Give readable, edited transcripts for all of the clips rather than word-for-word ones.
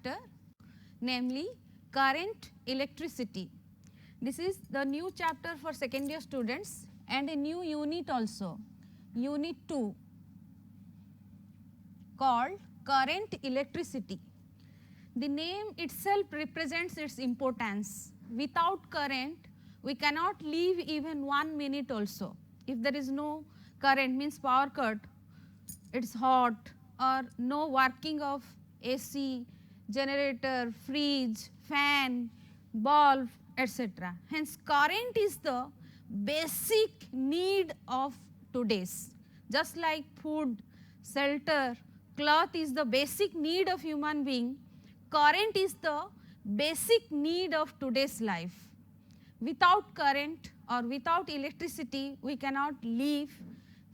chapter, namely current electricity. This is the new chapter for second year students and a new unit also, unit 2, called current electricity. The name itself represents its importance. Without current, we cannot live even 1 minute also. If there is no current, means power cut, it's hot, or no working of AC, generator, fridge, fan, bulb, etc. Hence, current is the basic need of today's. Just like food, shelter, cloth is the basic need of human being, current is the basic need of today's life. Without current or without electricity, we cannot live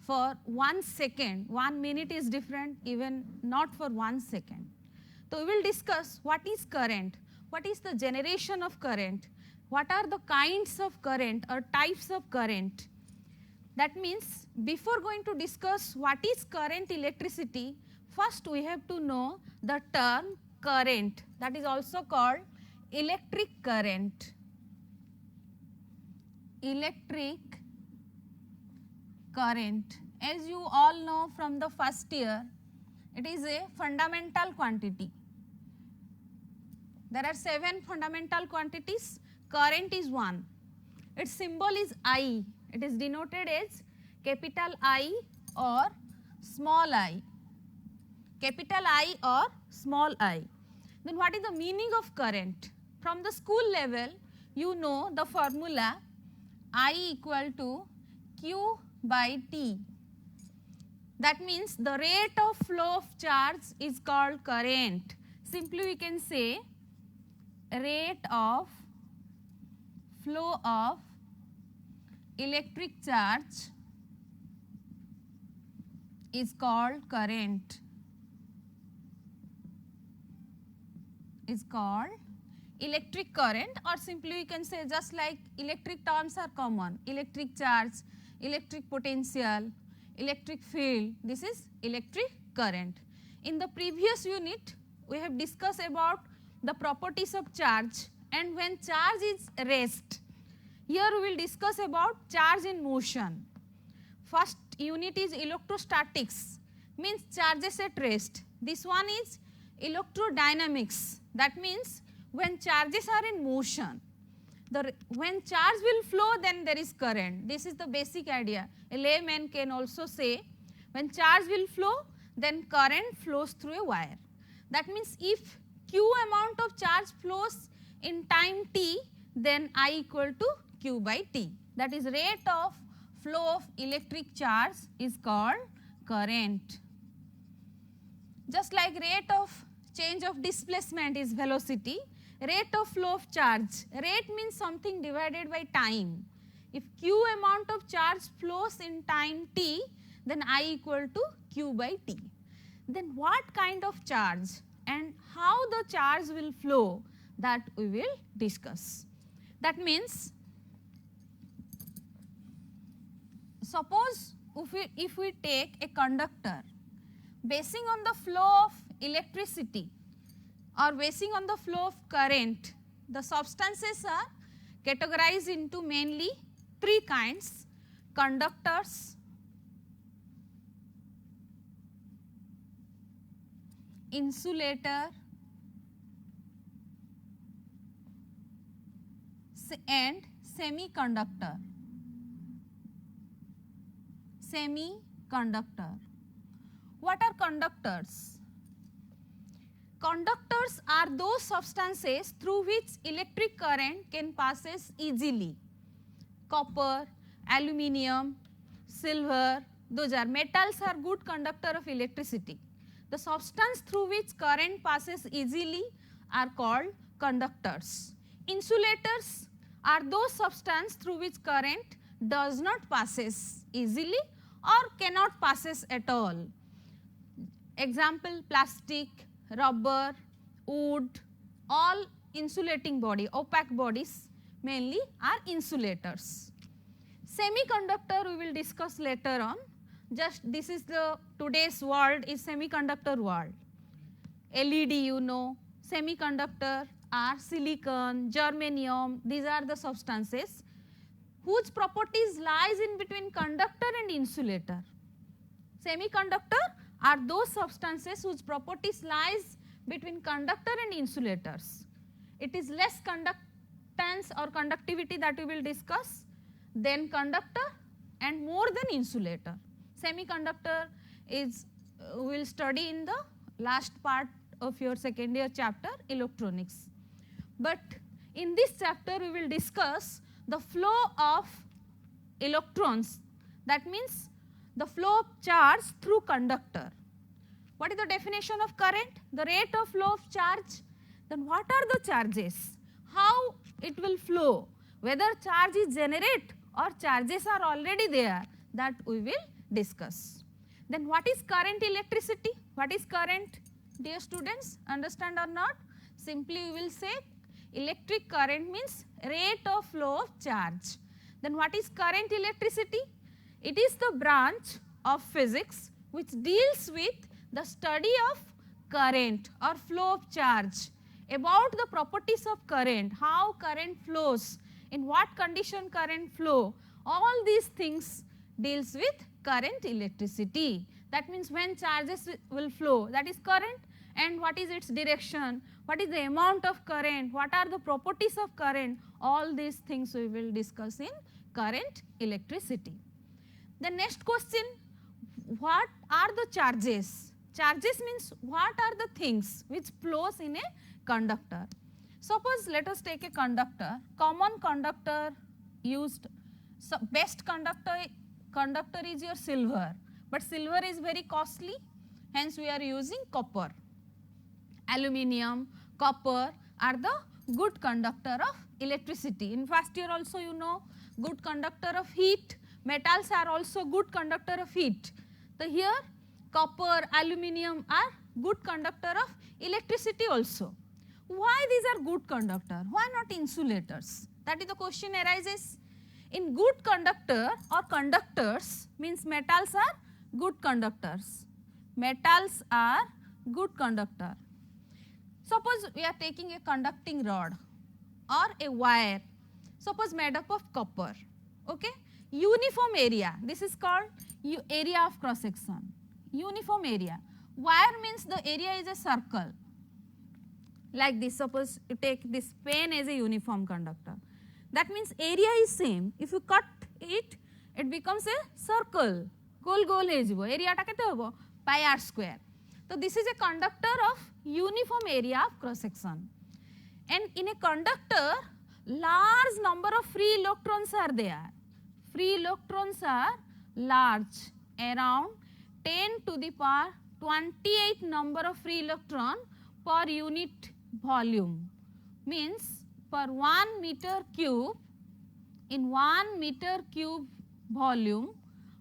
for 1 second. 1 minute is different, even not for 1 second. So, we will discuss what is current, what is the generation of current, what are the kinds of current or types of current. That means, before going to discuss what is current electricity, first we have to know the term current, that is also called electric current. Electric current, as you all know from the first year, it is a fundamental quantity. There are 7 fundamental quantities, current is one. Its symbol is I, it is denoted as capital I or small I, capital I or small I. Then what is the meaning of current? From the school level, you know the formula I equal to Q by T. That means the rate of flow of charge is called current. Simply we can say rate of flow of electric charge is called current. Is called electric current, or simply we can say, just like electric terms are common, electric charge, electric potential, electric field, this is electric current. In the previous unit, we have discussed about the properties of charge and when charge is rest. Here we will discuss about charge in motion. First unit is electrostatics, means charges at rest. This one is electrodynamics, that means when charges are in motion, when charge will flow, then there is current. This is the basic idea. A layman can also say when charge will flow, then current flows through a wire. That means if Q amount of charge flows in time t, then I equal to Q by T. That is rate of flow of electric charge is called current. Just like rate of change of displacement is velocity, rate of flow of charge, rate means something divided by time. If Q amount of charge flows in time t, then I equal to Q by T. Then what kind of charge and how the charge will flow, that we will discuss. That means, suppose if we take a conductor, basing on the flow of electricity or basing on the flow of current, the substances are categorized into mainly 3 kinds: conductors, insulator and semiconductor. Semiconductor. What are conductors? Conductors are those substances through which electric current can passes easily. Copper, aluminium, silver, those are metals, are good conductor of electricity. The substance through which current passes easily are called conductors. Insulators are those substances through which current does not passes easily or cannot passes at all. Example, plastic, rubber, wood, all insulating body, opaque bodies mainly are insulators. Semiconductor we will discuss later on. Just this is the today's world is semiconductor world. LED you know, semiconductor are silicon, germanium. These are the substances whose properties lies in between conductor and insulator. Semiconductor are those substances whose properties lies between conductor and insulators. It is less conductance or conductivity that we will discuss than conductor and more than insulator. Semiconductor is we will study in the last part of your second year chapter electronics. But in this chapter we will discuss the flow of electrons, that means the flow of charge through conductor. What is the definition of current? The rate of flow of charge. Then what are the charges? How it will flow? Whether charge is generated or charges are already there, that we will discuss. Then what is current electricity? What is current, dear students? Understand or not? Simply we will say electric current means rate of flow of charge. Then what is current electricity? It is the branch of physics which deals with the study of current or flow of charge, about the properties of current, how current flows, in what condition current flow, all these things deals with current electricity. That means when charges will flow, that is current, and what is its direction, what is the amount of current, what are the properties of current, all these things we will discuss in current electricity. The next question, what are the charges? Charges means what are the things which flows in a conductor. Suppose let us take a conductor, common conductor used, so best conductor is your silver, but silver is very costly, hence we are using copper. Aluminium, copper are the good conductor of electricity. In first year also you know, good conductor of heat. Metals are also good conductor of heat. So here copper, aluminium are good conductor of electricity also. Why these are good conductor? Why not insulators? That is the question arises. In good conductor or conductors means metals are good conductors. Metals are good conductor. Suppose we are taking a conducting rod or a wire, suppose made up of copper, okay? Uniform area, this is called area of cross section. Uniform area. Wire means the area is a circle. Like this, suppose you take this pen as a uniform conductor. That means area is same. If you cut it, it becomes a circle. Goal goal hejibo. Area ta kete hobo? Pi r square. So this is a conductor of uniform area of cross section. And in a conductor, large number of free electrons are there. Free electrons are large, around 10 to the power 28 number of free electron per unit volume. Means per 1 meter cube, in 1 meter cube volume,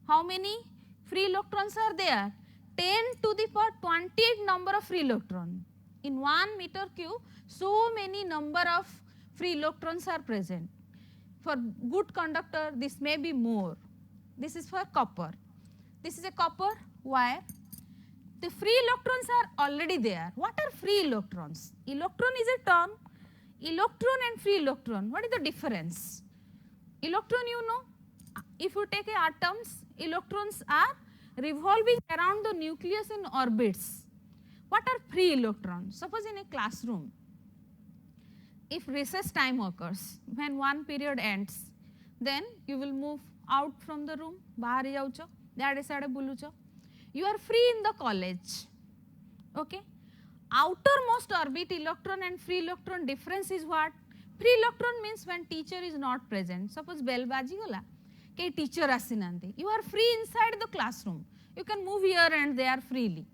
how many free electrons are there? 10 to the power 28 number of free electron. In 1 meter cube, so many number of free electrons are present. For good conductor, this may be more. This is for copper. This is a copper wire. The free electrons are already there. What are free electrons? Electron is a term. Electron and free electron, what is the difference? Electron, you know, if you take atoms, electrons are revolving around the nucleus in orbits. What are free electrons? Suppose in a classroom, if recess time occurs, when one period ends, then you will move out from the room, bahar jaucho, iade sade bulucho. You are free in the college, okay? Outermost orbit electron and free electron difference is what? Free electron means when teacher is not present. Suppose bell baji gala, ke teacher asinanti. You are free inside the classroom. You can move here and there freely.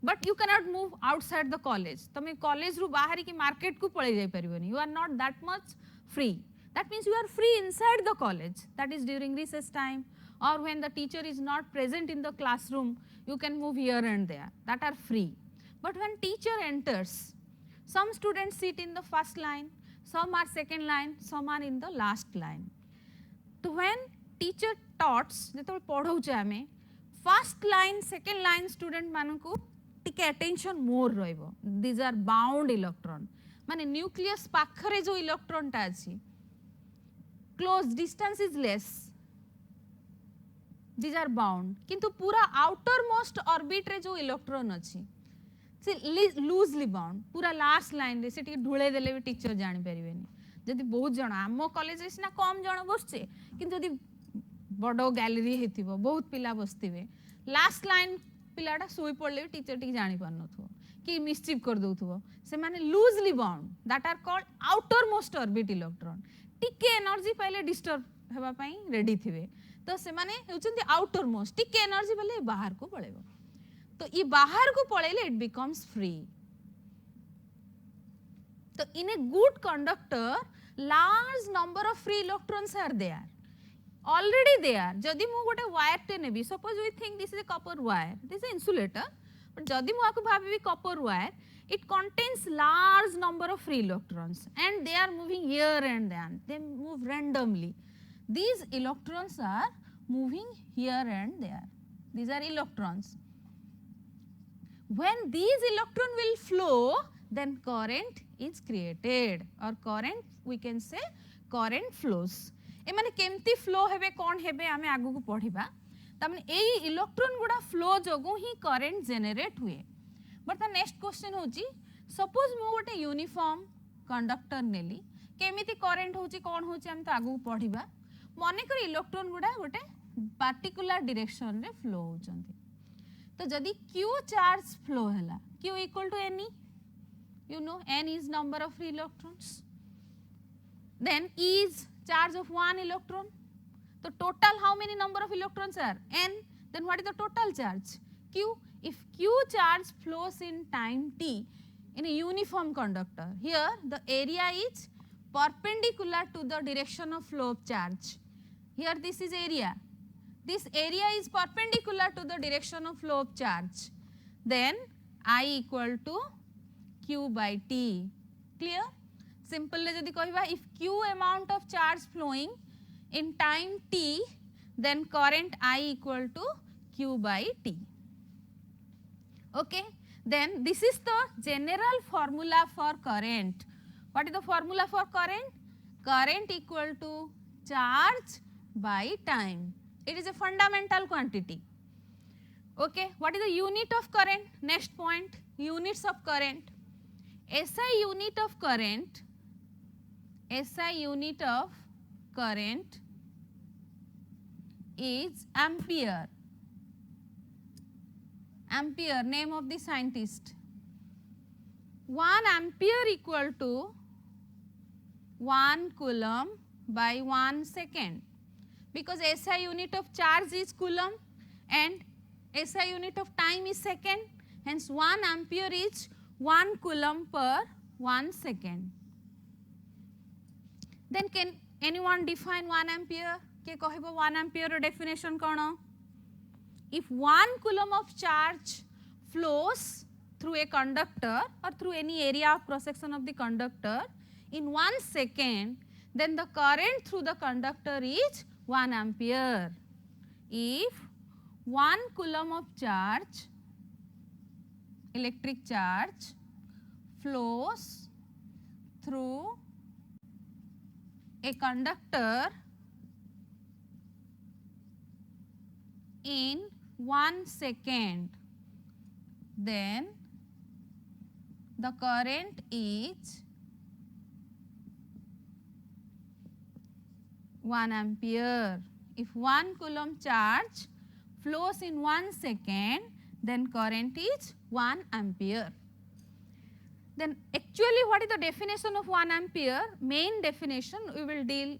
But you cannot move outside the college. Tame college ru bahari ki market ku pale jai paribani. You are not that much free. That means you are free inside the college. That is during recess time or when the teacher is not present in the classroom, you can move here and there. That are free. But when teacher enters, some students sit in the first line, some are second line, some are in the last line. So when teacher taught, जेतबेले पढ़ौचे आमे, first line, second line student मानकु टिके टिके attention मोर रहइबो these are bound electron माने nucleus पाखरे जो electron टा अछि close distance is less these are bound किंतु पूरा आउटर मोस्ट ऑर्बिट रे जो इलेक्ट्रॉन अछि से लूजली बाउंड पूरा लास्ट लाइन रे से टिके ढुळे देले भी टीचर जानि परिबेनी जदि बहुत जण आम कॉलेज रे सिना कम जण बसचे किंतु जदि बड़ो गैलरी हेतिबो बहुत पिला बसतिबे लास्ट लाइन पिलाटा सोई पड़ले टीचर टिके जानि पारनथो कि मिसचिव कर दउथबो से माने loosely bound that are called outermost orbit electron टिके एनर्जी पाइले डिस्टर्ब हेबा पई रेडी थिबे तो से माने हेउचंती आउटर मोस्ट टिके एनर्जी पाइले बाहर को पळेबो तो ये बाहर को पळेले इट बिकम्स फ्री तो in a good conductor large number of free electrons are there already there जदि मु गोटे वायर टे नेबी suppose we think this is a copper wire this is insulator but जदि मु आको भाबी copper wire it contains large number of free electrons and they are moving here and there they move randomly these electrons are moving here and there these are electrons when these electron will flow then current is created or current we can say current flows ए माने केमती flow हेबे कोन हेबे आमे आगु को पढिबा तमने एई electron गुडा flow जगो ही current generate हुए बट द नेक्स्ट क्वेश्चन होची सपोज मु गोटे यूनिफॉर्म कंडक्टर नेली केमिति करंट होची कोन होची हम तो आगु को पढिबा माने कर इलेक्ट्रॉन गुडा गोटे पर्टिकुलर डायरेक्शन रे फ्लो होचंती तो जदी q चार्ज फ्लो हैला q equal to n you know n is number of free electrons then e is charge of one electron so total how many number of electrons are n then what is the total charge q if q charge flows in time t in a uniform conductor here the area is perpendicular to the direction of flow of charge here this is area is perpendicular to the direction of flow of charge then I equal to q by t clear simple le jodi kahiba if q amount of charge flowing in time t then current I equal to q by t okay then this is the general formula for current what is the formula for current equal to charge by time it is a fundamental quantity okay what is the unit of current next point units of current SI unit of current is ampere name of the scientist 1 ampere equal to 1 coulomb by 1 second because SI unit of charge is coulomb and SI unit of time is second hence 1 ampere is 1 coulomb per 1 second then can anyone define 1 ampere ke kahibo 1 ampere definition kono if 1 coulomb of charge flows through a conductor or through any area of cross section of the conductor in 1 second then the current through the conductor is 1 ampere if 1 coulomb of charge electric charge flows through a conductor in 1 second then the current is 1 ampere if 1 coulomb charge flows in 1 second then current is 1 ampere then actually what is the definition of 1 ampere main definition we will deal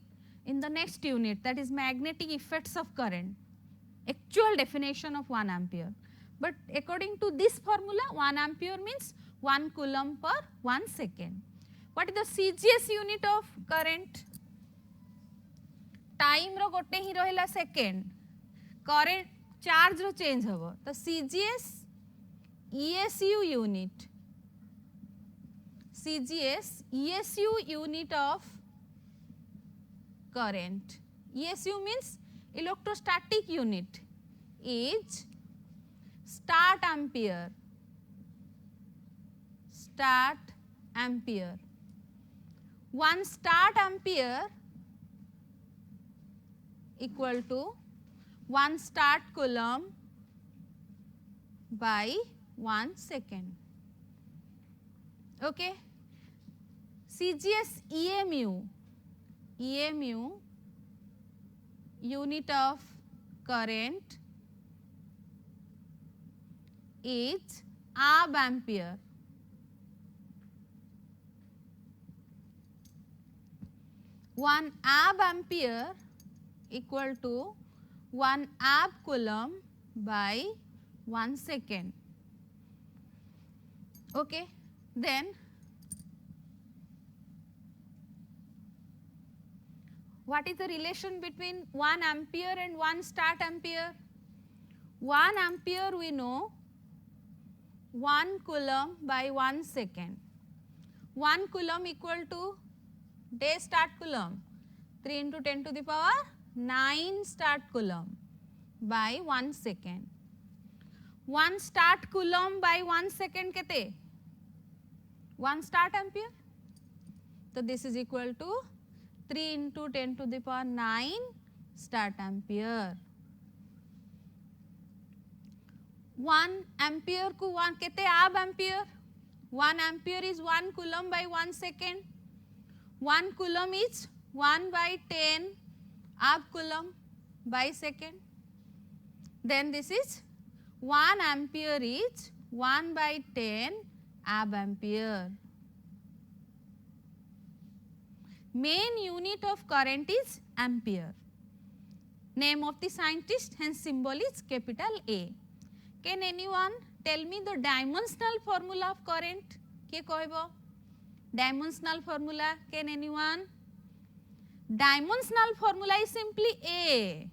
in the next unit that is magnetic effects of current actual definition of 1 ampere but according to this formula 1 ampere means 1 coulomb per 1 second what is the CGS unit of current time ro gote hi rahila second current charge ro change hobo to CGS ESU unit CGS ESU unit of current ESU means electrostatic unit is start ampere start ampere. 1 start ampere equal to 1 start coulomb by 1 second. Okay. CGS EMU, unit of current is ab ampere. One ab ampere equal to 1 ab coulomb by 1 second. Okay. Then what is the relation between 1 ampere and 1 start ampere? 1 ampere we know 1 coulomb by 1 second. 1 coulomb equal to day start coulomb, 3 into 10 to the power 9 start coulomb by 1 second. 1 start coulomb by 1 second kete? 1 start ampere. So this is equal to 3 into 10 to the power 9 start ampere. 1 ampere को 1 कहते ab ampere. 1 ampere is 1 coulomb by 1 second. 1 coulomb is 1 by 10 ab coulomb by second. Then this is 1 ampere is 1 by 10 ab ampere. Main unit of current is ampere. Name of the scientist, hence symbol is capital A. Can anyone tell me the dimensional formula of current? Kiye kohibo? Dimensional formula, can anyone? Dimensional formula is simply A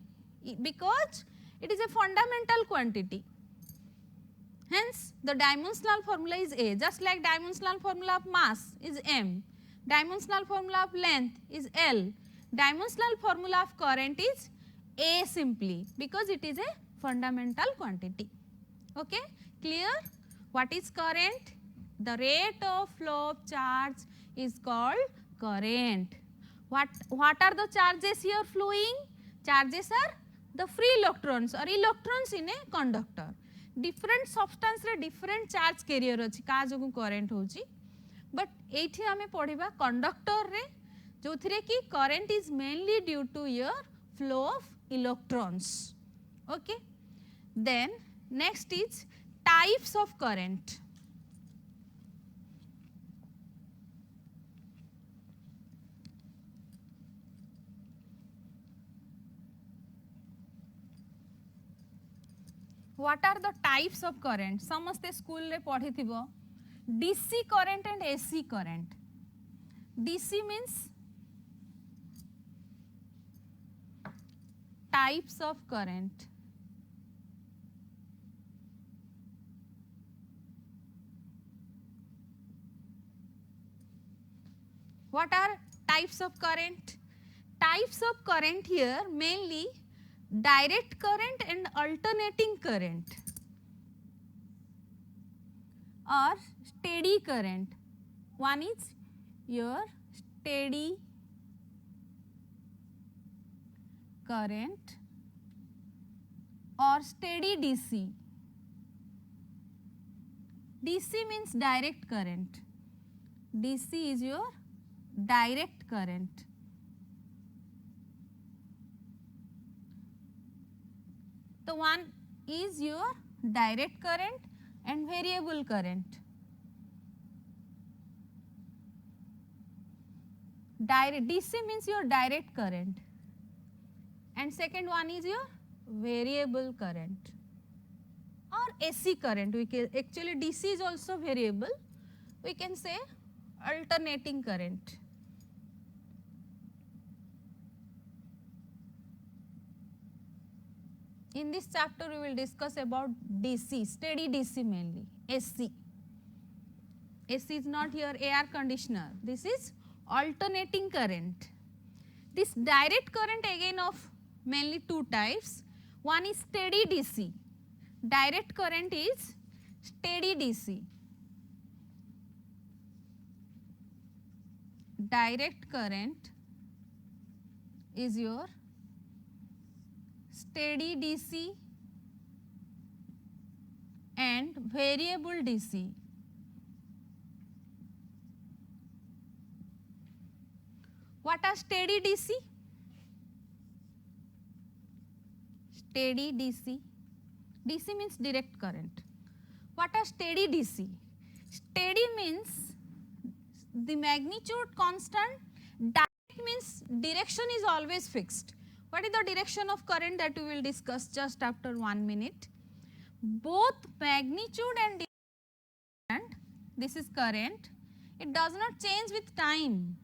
because it is a fundamental quantity. Hence the dimensional formula is A, just like dimensional formula of mass is M. Dimensional formula of length is L. Dimensional formula of current is A simply because it is a fundamental quantity. Okay, clear? What is current? The rate of flow of charge is called current. What are the charges here flowing? Charges are the free electrons or electrons in a conductor. Different substance रे different charge carrier अछि का जो current होची. But एठी हमें पढ़िबा conductor रे जोथिरे कि current is mainly due to your flow of electrons. Okay. Then next is types of current. What are the types of current? Samaste school re padhithibo. DC current and AC current. DC means types of current. What are types of current? Types of current here mainly direct current and alternating current or steady current. One is your steady current or steady DC. DC means direct current. DC is your direct current. The one is your direct current and variable current. DC means your direct current and second one is your variable current or AC current. We can actually DC is also variable. We can say alternating current. In this chapter we will discuss about DC, steady DC mainly, AC. AC is not your air conditioner. This is alternating current. This direct current again of mainly two types. One is steady DC. Direct current is steady DC. direct current is your steady DC and variable DC. What are steady DC? Steady DC. DC means direct current. What are steady DC? Steady means the magnitude constant. Direct means direction is always fixed. What is the direction of current that we will discuss just after 1 minute? Both magnitude and direction, this is current, it does not change with time.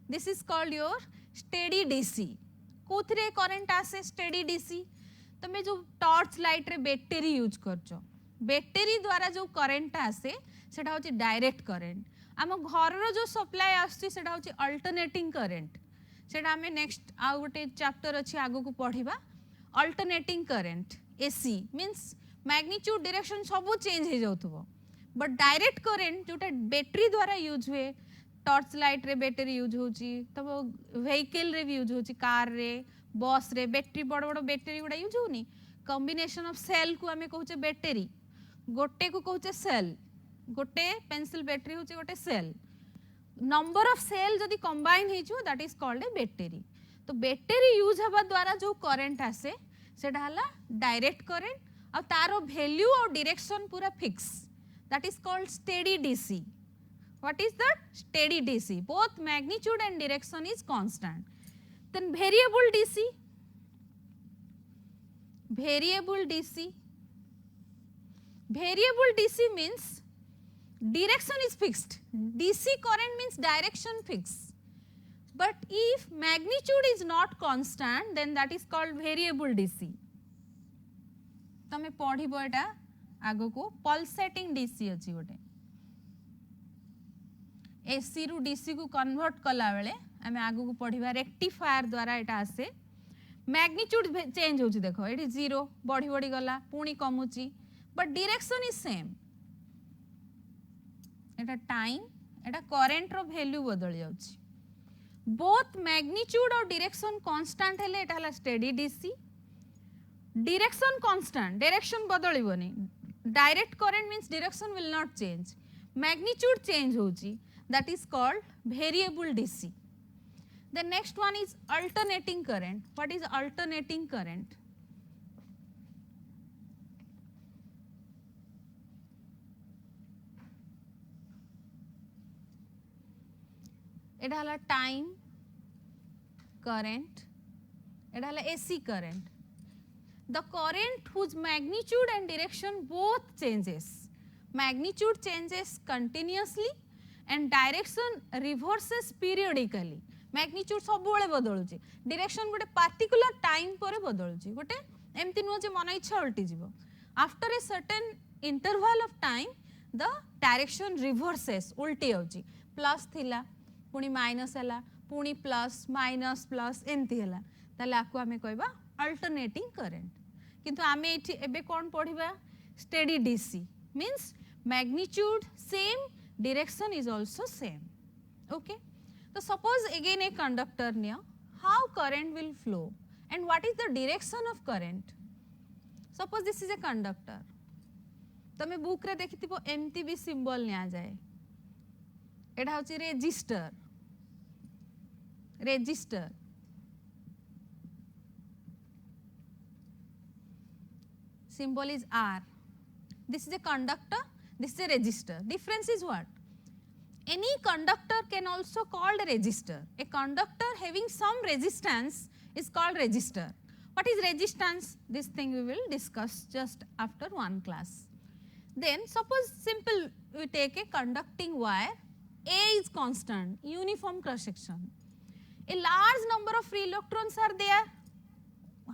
This is called your steady DC. कोथरे current आसे steady DC? तमे जो torch light रे battery use करछो, battery द्वारा जो current आसे सेटा होची डायरेक्ट करंट. आम घर रो जो सप्लाई आसी सेटा होची अल्टरनेटिंग करंट. सेटा हमें नेक्स्ट आ गोटे चैप्टर अछि आगो को पढिबा. Alternating current AC means magnitude direction सब चेंज हो जाउथबो. बट डायरेक्ट करंट जोटा बैटरी द्वारा यूज हुए, टॉर्च लाइट रे बैटरी यूज होची, तब व्हीकल रे भी यूज होची, कार रे, बस रे बैटरी बड़ बड़ बैटरी गुडा यूज होनी. कॉम्बिनेशन ऑफ सेल को हमें कहूचे बैटरी, गोटे को कहूचे सेल, गोटे पेंसिल बैटरी होचे गोटे सेल. नंबर ऑफ सेल जदी कंबाइन हेचो that is called a battery. तो बैटरी यूज हबा द्वारा जो करंट आसे सेटा हला डायरेक्ट करंट और तारो वैल्यू और डायरेक्शन पूरा fix, that is called steady DC. What is that? Steady DC. Both magnitude and direction is constant. Then variable DC. Variable DC. Variable DC means direction is fixed. DC current means direction fixed. But if magnitude is not constant, then that is called variable DC. तमे पढ़िबो एटा आगो को pulsating DC अछि गोटे. AC रु DC को convert कला बेले आम आगु को पढ़िबा रेक्टिफायर द्वारा एटा आसे. मैग्नीट्यूड चेंज होची, देखो एटी 0 बढ़ी बढ़ी गला पुणी कमुची, बट डायरेक्शन इज सेम. एटा टाइम, एटा करंट रो वैल्यू बदल जाउची. बोथ मैग्नीट्यूड और डायरेक्शन कांस्टेंट हेले एटा हला steady DC. Direction constant, direction बदलिबोनी. Direct current means direction will not change, magnitude change होची, that is called variable DC. The next one is alternating current. What is alternating current? It hala time current, it hala AC current. The current whose magnitude and direction both changes. Magnitude changes continuously and direction reverses periodically. Magnitude सब बेले बदलुची, direction गोटे particular time पर बदलुची. गोटे एमती नुह जे मन इच्छा उल्टी जीवो. After a certain interval of time the direction reverses, उल्टी होची. प्लस थिला पुनी माइनस हैला, पुनी प्लस माइनस प्लस एमती हैला, ताले आकु हमें कहबा अल्टरनेटिंग करंट. किंतु आमे एठी एबे कोन पढिबा steady DC means magnitude same, direction is also same. Okay, so suppose again a conductor near, how current will flow and what is the direction of current? Suppose this is a conductor. तमे book रे देखिथिबो एमती भी symbol निया जाए. एटा होची resistor. Resistor symbol is R. This is a conductor, this is a resistor. Difference is what? Any conductor can also called a resistor. A conductor having some resistance is called resistor. What is resistance? This thing we will discuss just after one class. Then suppose simple, we take a conducting wire. A is constant, uniform cross section. A large number of free electrons are there.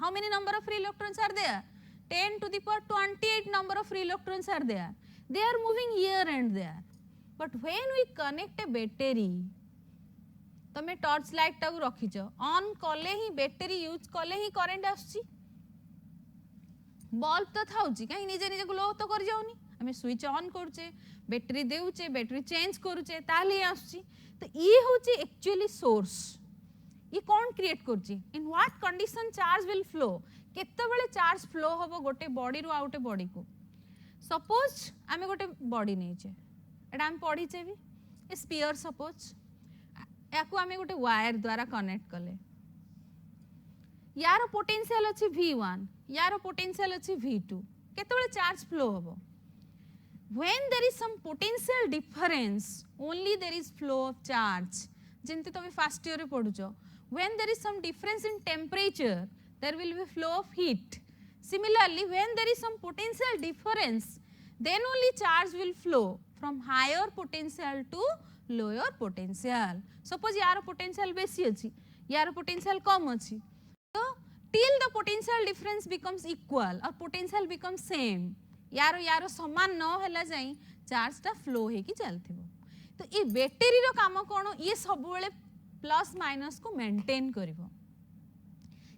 How many number of free electrons are there? 10 to the power 28 number of free electrons are there. They are moving here and there. But when we connect a battery, तमे torch light टाକୁ रखिଛ, on कले ही battery use कले ही current आछी. Bulb तो थाउची, कहीं निजे निजे glow तो कर जाउनी. आम स्विच ऑन करुचे बैटरी देउचे बैटरी चेंज करुचे ताले आसुची तो ये होची एक्चुअली सोर्स ये कौन क्रिएट करची in what condition charge will flow केते बेले चार्ज फ्लो होबो गोटे बॉडी रु आउटे बॉडी को सपोज आमे गोटे बॉडी नेचे एटा हम पढ़ीचे भी ए स्फीयर सपोज याकू आमे गोटे वायर द्वारा कनेक्ट कले यार पोटेंशियल अछि V1 यार पोटेंशियल अछि V2 केते बेले चार्ज फ्लो होबो when there is some potential difference only there is flow of charge जेंति तमे फर्स्ट ईयर रे पढुचो when there is some difference in temperature there will be flow of heat similarly when there is some potential difference then only charge will flow from higher potential to lower potential suppose यार potential बेसी अछि यार potential कम अछि तो till the potential difference becomes equal or potential becomes same यारो यारो समान न होला जाई चार्ज टा फ्लो हे की चलथिबो तो ये बैटरी रो काम कोन ये सब बेले प्लस माइनस को मेंटेन करिवो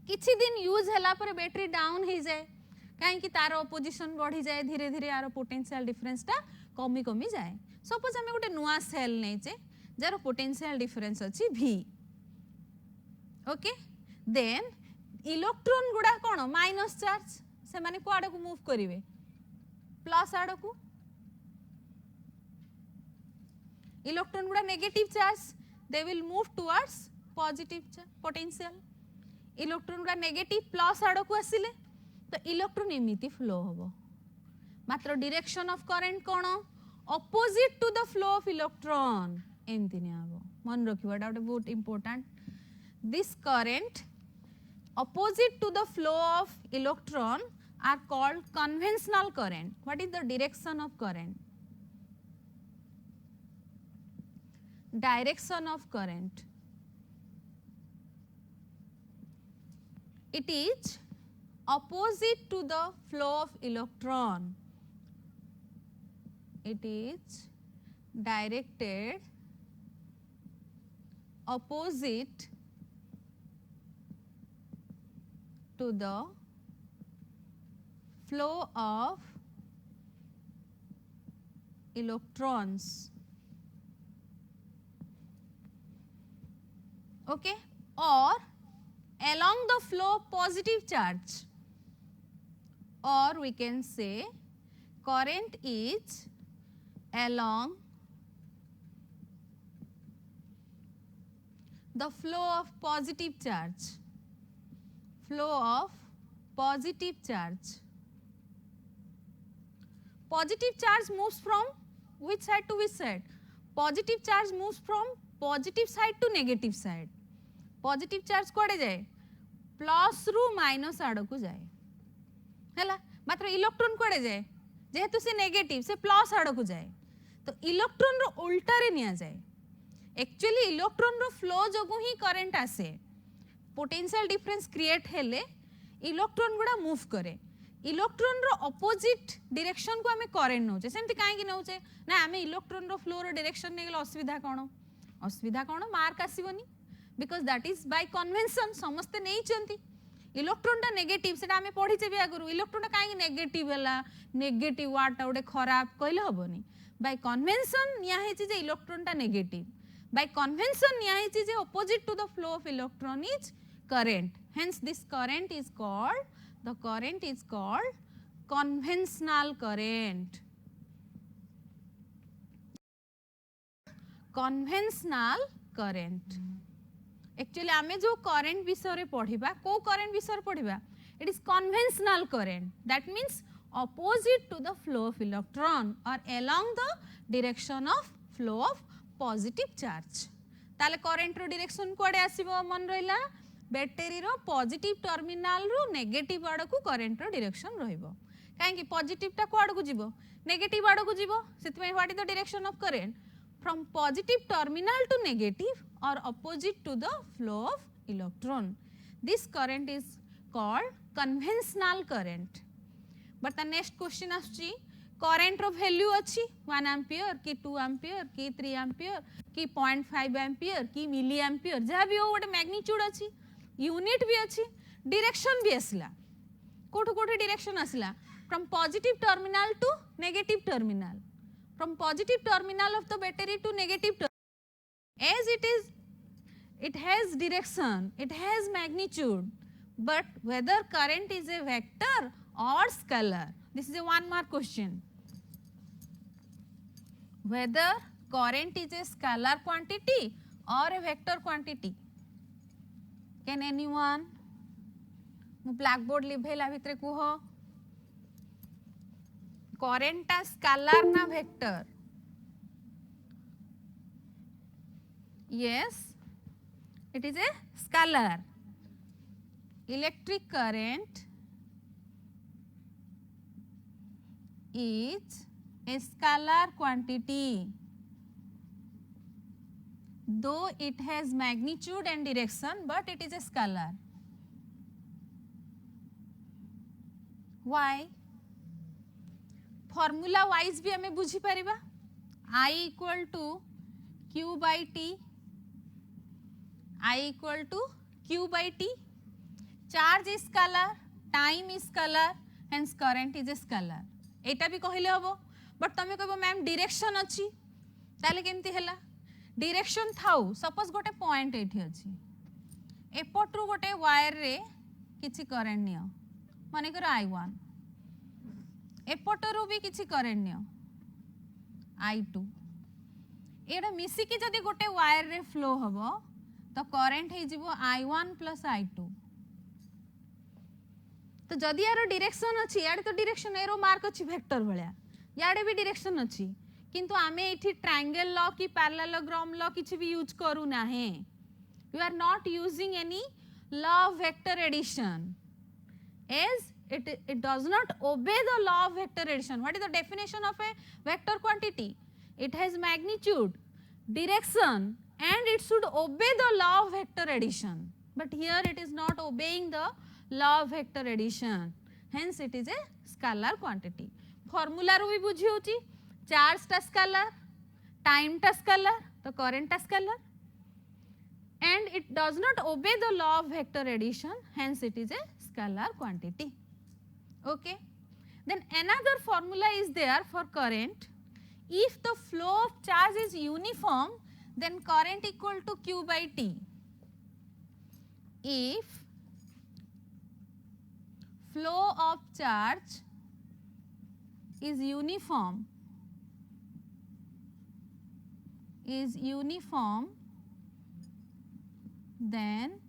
किछि दिन यूज होला पर बैटरी डाउन हे जाए काहे कि तार पोजीशन बढ़ी जाए धीरे धीरे यारो पोटेंशियल डिफरेंस टा कमी कमी जाए सपोज हमें गोटे नुआ सेल नेचे जार पोटेंशियल डिफरेंस अछि V ओके देन इलेक्ट्रॉन गुडा कोन माइनस चार्ज से माने को आडे को मूव करिवे प्लस आड़ को इलेक्ट्रॉन गुडा negative charge they will move towards positive potential electron गुडा नेगेटिव प्लस आड़ को आसिले तो इलेक्ट्रॉन एमिति फ्लो होबो मात्र डायरेक्शन ऑफ करंट कोन opposite to the flow of electron एमिति ने आबो मन रखिबा एटा बहुत important this current opposite to the flow of electron are called conventional current. What is the direction of current? Direction of current. It is opposite to the flow of electron. It is directed opposite to the flow of electrons okay or along the flow of positive charge or we can say current is along the flow of positive charge flow of positive charge. Positive charge moves from which side to which side? Positive charge moves from positive side to negative side. Positive charge कोड़े जाए plus रु minus आड़ को जाए हैला मात्र electron कोड़े जाए जेहेतु से नेगेटिव से प्लस आड़ को जाए तो इलेक्ट्रॉन रो उल्टा रे निया जाए एक्चुअली इलेक्ट्रॉन रो फ्लो जगु ही करंट आसे पोटेंशियल डिफरेंस क्रिएट हेले इलेक्ट्रॉन गुडा मूव करे इलेक्ट्रॉन रो ऑपोजिट डायरेक्शन को हमें करंट नोचे सेमति काहे कि नोचे ना हमें इलेक्ट्रॉन रो फ्लो रो डायरेक्शन ने गेल असुविधा कोन मार्क आसीबोनी because that is by convention समस्त नै चंती इलेक्ट्रॉन टा नेगेटिव सेटा हमें पढिचे भी आगुरु इलेक्ट्रॉन टा काहे नेगेटिव हला नेगेटिव वाट ओडे खराब कहले हबोनी बाय कन्वेंशन निया हेची जे इलेक्ट्रॉन टा नेगेटिव बाय कन्वेंशन निया हेची जे opposite to the flow of electron is current hence this current is called conventional current actually आमे जो current विषय रे पढिबा को current विषय रे पढिबा it is conventional current that means opposite to the flow of electron or along the direction of flow of positive charge ताले current रो direction कोडे आसीबो मन रहिला बैटरी रो पॉजिटिव टर्मिनल रो नेगेटिव आड़ को करंट रो डायरेक्शन रहइबो काहे कि पॉजिटिव टा कोड को जीवो नेगेटिव आड़ को जीवो सेति what is the direction of current from positive terminal to negative और opposite to the flow of electron this current is called conventional current but the next question आछी करंट रो वैल्यू अछि 1 एम्पियर की 2 ampere की 3 ampere की 0.5 ampere की milli ampere जहा भी हो गोटे मैग्नीट्यूड अछि यूनिट भी अच्छी डायरेक्शन भी आसला कोठो कोठो डायरेक्शन आसला from positive terminal to negative terminal, from positive terminal of the battery to negative terminal. As it has direction, it has magnitude, but whether current is a vector or scalar, this is a 1 mark question. Whether current is a scalar quantity or a vector quantity. Can anyone? मु blackboard लिभेला भितरे कुह. Current टा scalar ना vector? Yes, it is a scalar. Electric current is a scalar quantity, though it has magnitude and direction, but it is a scalar. Why? Formula wise भी हमें बुझी परिबा. I equal to Q by T. I equal to Q by T. Charge is scalar, time is scalar, hence current is a scalar. एटा भी कहले हबो. But तमे कहबो ma'am direction अछि, ताले केमती हैला? डायरेक्शन थाउ, सपोज गोटे पॉइंट एठी अछि, एपटरू गोटे वायर रे किछि करंट नियो, माने कर I1, एपटरू भी किछि करंट नियो I2, एडा मिसी कि जदी गोटे वायर रे फ्लो हबो तो करंट हे जिवो I1 प्लस I2. तो जदी यार डायरेक्शन अछि, यार तो डायरेक्शन एरो मार्क अछि वेक्टर भलिया, याडे भी डायरेक्शन अछि, किंतु आमे एठी ट्रायंगल लॉ की पैरेललोग्राम लॉ किछि भी यूज करू नाहे. You are not using any law of vector addition, as it does not obey the law of vector addition. What is the definition of a vector quantity? It has magnitude, direction, and it should obey the law of vector addition. But here it is not obeying the law of vector addition, hence it is a scalar quantity. Formula रू भी बुझी होची, charge टा scalar, time टा scalar, तो current टा scalar, and it does not obey the law of vector addition, hence it is a scalar quantity. Okay, then another formula is there for current. If the flow of charge is uniform, then current equal to Q by T. If flow of charge is uniform, then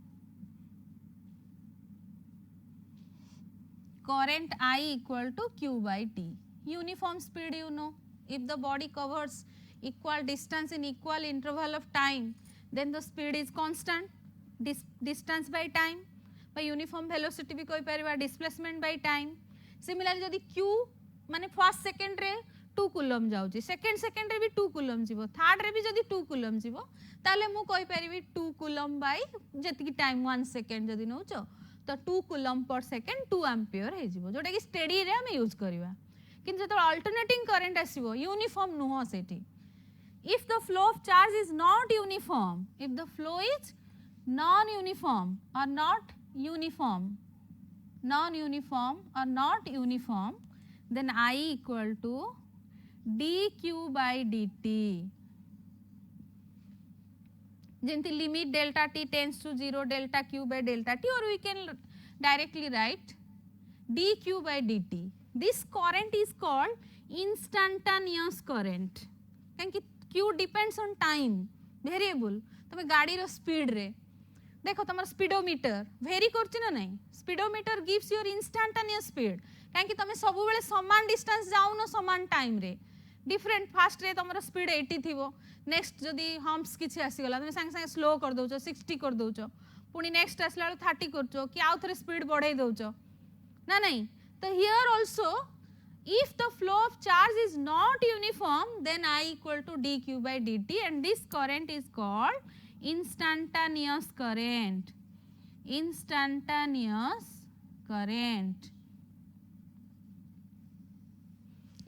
current I equal to Q by T. Uniform speed, you know, if the body covers equal distance in equal interval of time, then the speed is constant, distance by time, by uniform velocity भी कोई परिवा displacement by time. Similarly जदि Q माने first second रे 2 coulomb जाउची, second second रे भी 2 coulomb जीवो, third रे भी जदि 2 कूलम जीवो, ताले मु कोई परिवी 2 कूलम बाय जति टाइम 1 सेकंड जदि नउचो तो 2 कूलम पर सेकंड 2 एम्पियर हे जीवो, जोटा कि स्टेडी रे हम यूज करबा. किंतु जतो अल्टरनेटिंग करंट आसीबो यूनिफॉर्म नुहो सेठी. If the flow of charge is not uniform, if the flow is non-uniform or not uniform, then I equal to dq by dt. Jenti limit delta t tends to 0 delta q by delta t, or we can directly write dq by dt. This current is called instantaneous current. Thank Q depends on time variable. तमे गाड़ी रो speed रे देखो तमर speedometer very करछि ना नहीं, speedometer gives your instantaneous speed, काहे तमे सब बेले समान डिस्टेंस जाउ न समान टाइम रे, डिफरेंट फास्ट रे तमर स्पीड 80 थिवो, नेक्स्ट जदी हम्प्स किछि आसी गला तमे संग संग स्लो कर दोचो, 60 कर दोचो, पुनी नेक्स्ट आसला 30 करचो कि आउ थरे स्पीड बढ़ाई दोचो ना नहीं. तो here also if the flow of charge is not uniform, then I equal to dq by dt, and this current is called instantaneous current.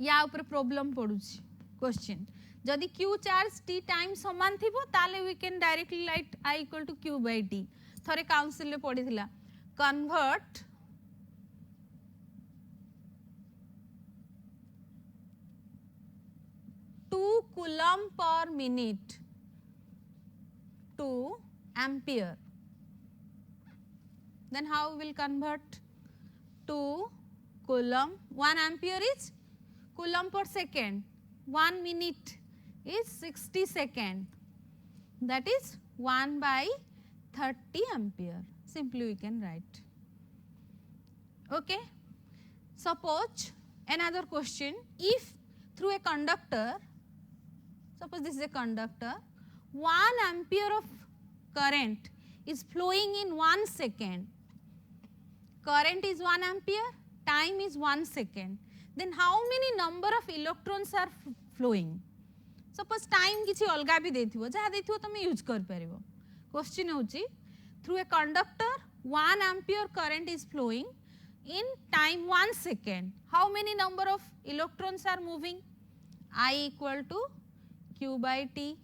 या ऊपर प्रॉब्लम पडुछि क्वेश्चन. जदि q चार्ज t टाइम समान थिबो ताले we can directly write I equal to q by t. थरे council ले पडिथिला convert 2 coulomb per minute to ampere. Then how we will convert 2 coulomb, 1 ampere is coulomb per second, 1 minute is 60 second, that is 1 by 30 ampere. Simply we can write. Okay. Suppose another question, if through a conductor, suppose this is a conductor, 1 ampere of current is flowing in 1 second. Current is 1 ampere, time is 1 second. Then how many number of electrons are flowing? Suppose time किसी अलगा भी देथिबो, जहा देथिबो तमे use कर परिबो. Question होची, through a conductor 1 ampere current is flowing in time 1 second. How many number of electrons are moving? I equal to Q by T.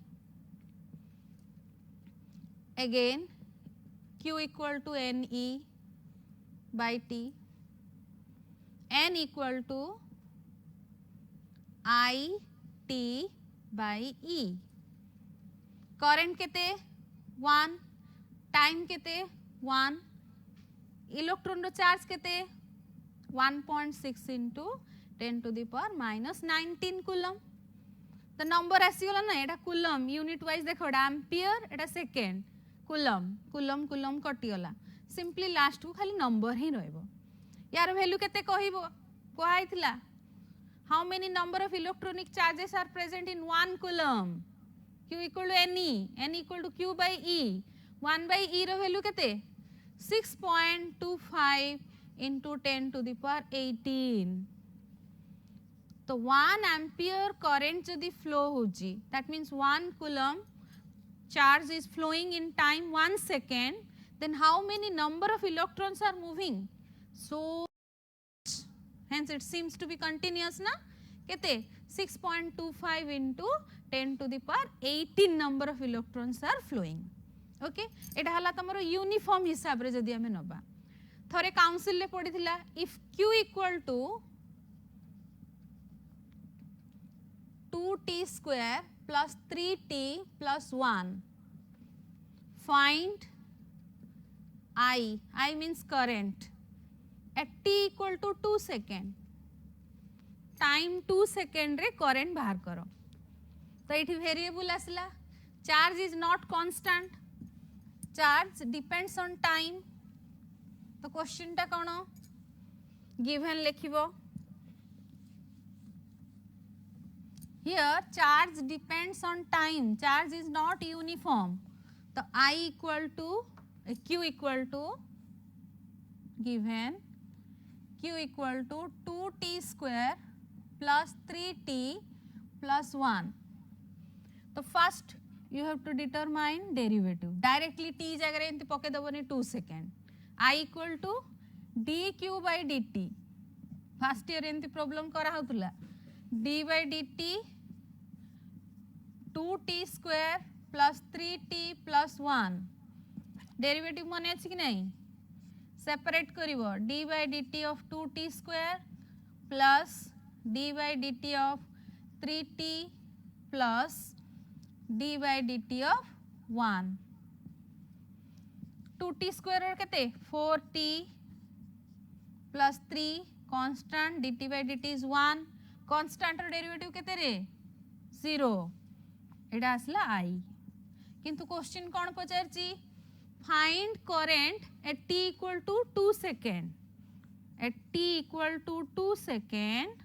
Again Q equal to NE by T. N equal to I T by E. Current केते 1, time केते 1, electron रो charge केते 1.6 into 10 to the power minus 19 coulomb. The number आसीगला ना, एटा coulomb unit wise देखो, ampere एटा second, coulomb कटिगला. Simply last को खाली number ही रहइबो. यार value केते कहिबो, कहैथिला. How many number of electronic charges are present in 1 coulomb? Q equal to NE, N equal to Q by E. 1 by E row value केते 6.25 into 10 to the power 18. तो 1 ampere current जदि flow होची, that means 1 coulomb charge is flowing in time 1 second, then how many number of electrons are moving? So hence it seems to be continuous na, kete 6.25 into 10 to the power 18 number of electrons are flowing. Okay, एटा हला तमरो uniform हिसाब रे जदि हमें नबा. थोरे council ले पडिथिला, if Q equal to 2t square plus 3t plus 1, find I means current at t equal to 2 second, time 2 second रे current बाहर करो. तो एठी variable आसला, charge is not constant, charge depends on time. तो question टा कौन given लिखिबो. Here charge depends on time, charge is not uniform. So I equal to Q equal to given Q equal to 2t square plus 3t plus 1. So first you have to determine derivative. Directly t जगह रे इंति पके दबो नि 2 second. I equal to dq by dt. First year इंति problem करा होतुला. d by dt 2t square plus 3t plus 1. Derivative मने अछि कि नहीं? Separate करिवो. d by dt of 2t square plus d by dt of 3t plus d by dt of 1. 2t square और केते 4t plus 3 constant, dt by dt is 1. Constant और derivative केते रे 0. एटा आसला I. किंतु क्वेश्चन कौन पचारची, find current at t equal to 2 second. At t equal to 2 second,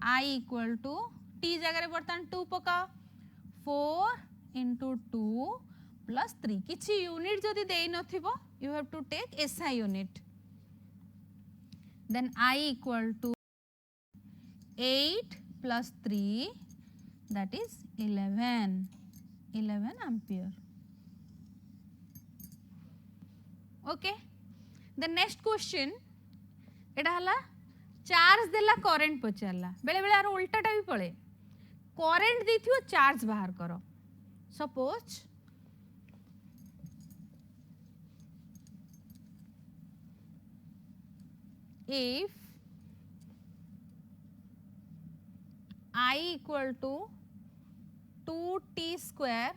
I equal to t जगह रे बर्तन 2 पका 4 into 2 plus 3. किछि यूनिट जदि देई नथिबो, you have to take SI unit. Then I equal to 8 plus 3, that is 11 ampere. Okay, the next question एटा हला charge देला current पचारला, बेले बेले आरो उल्टाटा भी पड़े. करंट देथियो चार्ज बाहर करो. Suppose if I equal to 2t square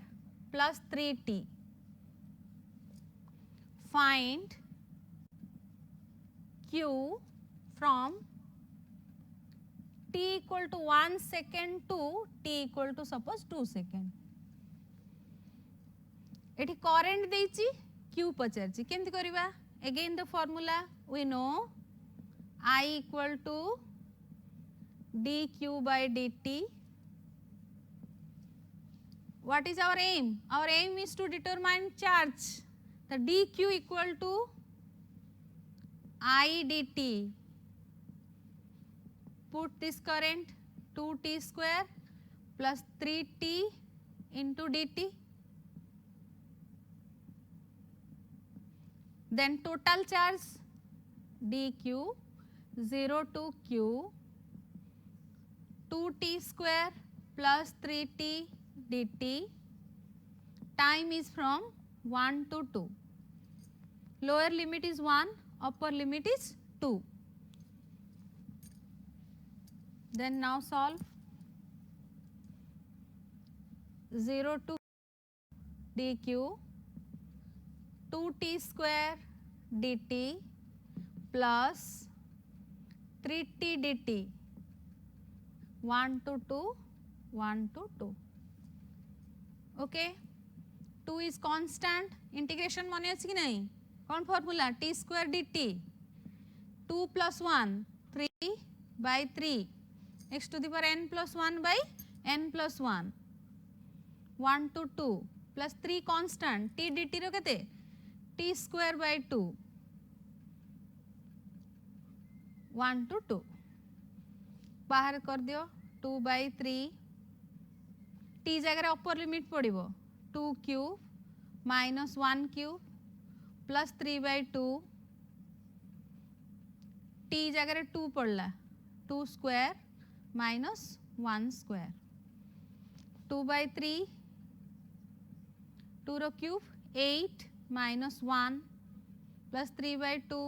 plus 3t. Find q from t equal to 1 second to t equal to suppose 2 second. एठी करंट देइची q पचारची केमति करिवा again the formula we know I equal to dq by dt. What is our aim? Our aim is to determine charge. The dq equal to I dt. Put this current 2t square plus 3t into dt. Then total charge dq 0 to q 2t square plus 3t dt. Time is from 1 to 2. Lower limit is 1, upper limit is 2. Then now solve 0 to dq 2t square dt plus 3t dt 1 to 2 1 to 2. Okay, 2 is constant. Integration मने अछि कि नहीं कौन formula t square dt 2 plus 1 3 by 3 x to the power n plus 1 by n plus 1 1 to 2 plus 3 constant t dt रो केते t square by 2 1 to 2 बाहर कर दियो 2 by 3 t जगह upper limit पड़िबो 2 cube minus 1 cube plus 3 by 2 t जगह 2 पड़ला 2 square minus 1 square 2 by 3 2 row cube 8 minus 1 plus 3 by 2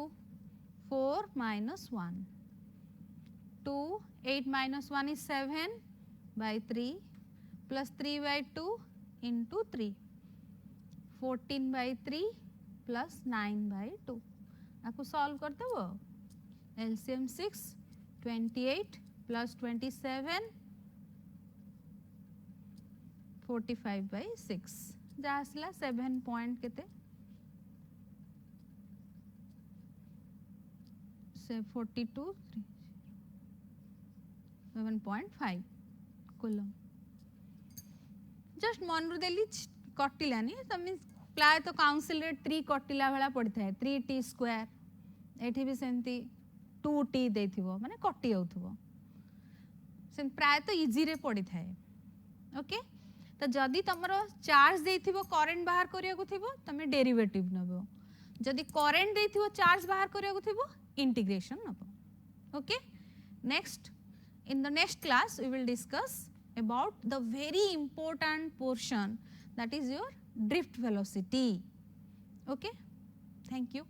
4 minus 1 2 8 minus 1 is 7 by 3 plus 3 by 2 into 3 14 by 3 plus 9 by 2. आपको solve करते हो LCM 6 28 plus 27 45 by 6 जा आसला 7 point केते से 42 7.5 coulomb. Just मन देली कटिलानी तमें प्राय तो काउंसिल रे 3 कटिला बेला पड़ी थाए 3t स्क्वायर एठी भी सेमती 2t देथिबो माने कटि जाउथबो से प्राय तो इजी रे पड़ी थाए. ओके तो जदि तमरो चार्ज देथिबो करंट बाहर करिया को थिबो तमे डेरिवेटिव नबो जदि करंट देथिबो चार्ज बाहर करिया को थिबो इंटीग्रेशन नबो. Okay next in the next class we will discuss about the very important portion that is your drift velocity. Okay, thank you.